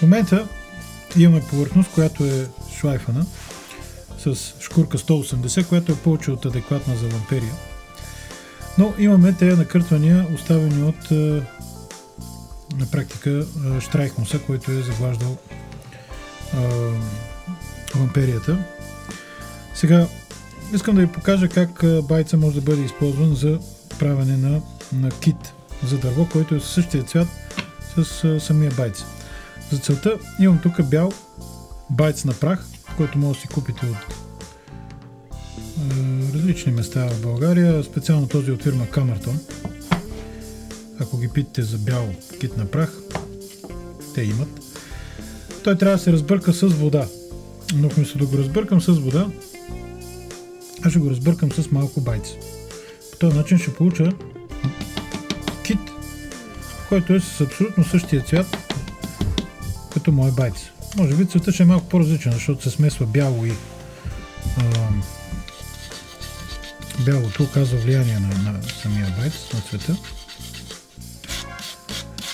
В момента имаме повърхност, която е шлайфана с шкурка 180, която е повече от адекватна за ламперия. Но имаме тези накъртвания, оставени от на практика Штрайхмуса, който е заглаждал ламперията. Сега искам да ви покажа как байца може да бъде използван за правене на кит за дърво, който е със същия цвят с самия байц. За целта имам тук бял байц на прах, който може да си купите от различни места в България, специално този от фирма Камертон. Ако ги питате за бял кит на прах, те имат. Той трябва да се разбърка с вода. Но вместо да го разбъркам с вода, аз ще го разбъркам с малко байц. По този начин ще получа кит, който е с абсолютно същия цвят като мой байц. Може би цветът ще е малко по-различен, защото се смесва бяло и бялото оказва влияние на самия байц, на цвета.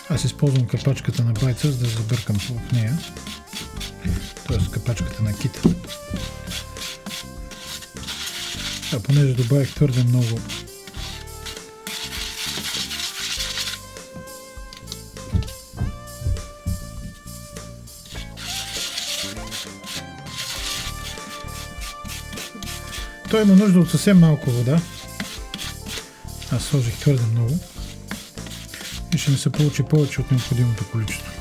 Аз използвам капачката на байца, за да забъркам в нея, т.е. капачката на кита. А понеже добавих твърде много той има нужда от съвсем малко вода. Аз сложих твърде много и ще ми се получи повече от необходимото количество.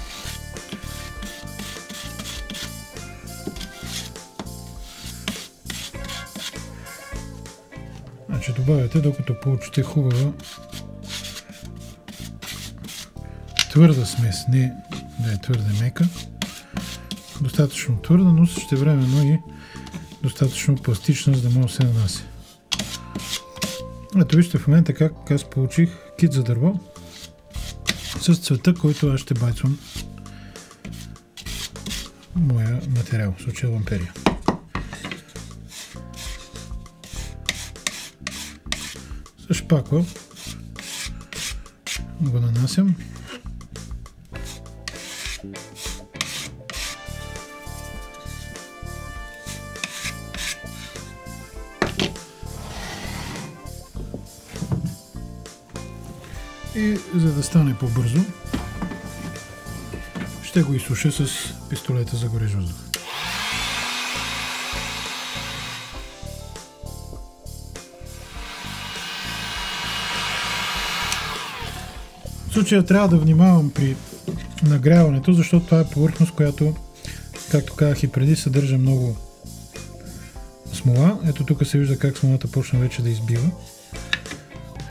Значи добавяте, докато получите хубава твърда смес, не да е твърде мека, достатъчно твърда, но същевременно и достатъчно пластична, за да може да се нанася. Ето вижте в момента как аз получих кит за дърво с цвета, който аз ще байцвам моя материал, в случая ламперия. С шпакла го нанасям. И за да стане по-бързо, ще го изсуша с пистолета за гореж въздух. В случая трябва да внимавам при нагряването, защото това е повърхност, която, както казах и преди, съдържа много смола. Ето тук се вижда как смолата почна вече да избива.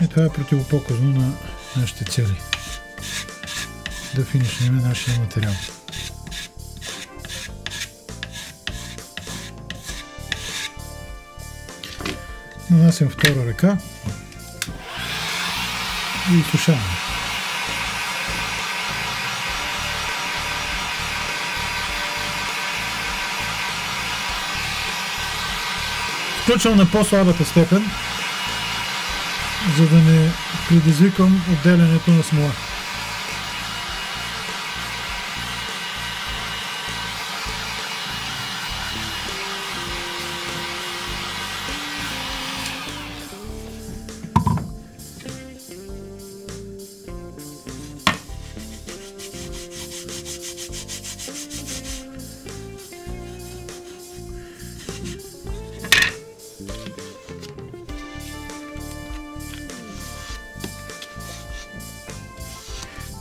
И това е противопоказно на нашите цели. Да финишнем нашия материал. Нанасям втора ръка и изсушавам. Включвам на по-слабата степен, за да не предизвикам отделянето на смола.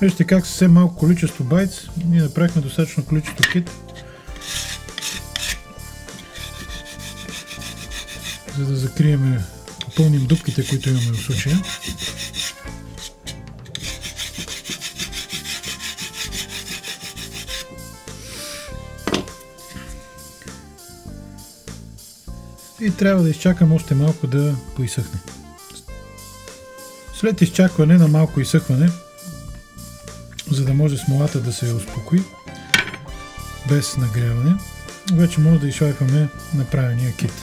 Вижте как съвсем малко количество байц, ние направихме достатъчно количество кит, за да закрием, попълним дупките, които имаме в случая. И трябва да изчакам още малко да поизсъхне. След изчакване на малко изсъхване, за да може смолата да се успокои без нагряване, вече може да изшлайфаме направения кит.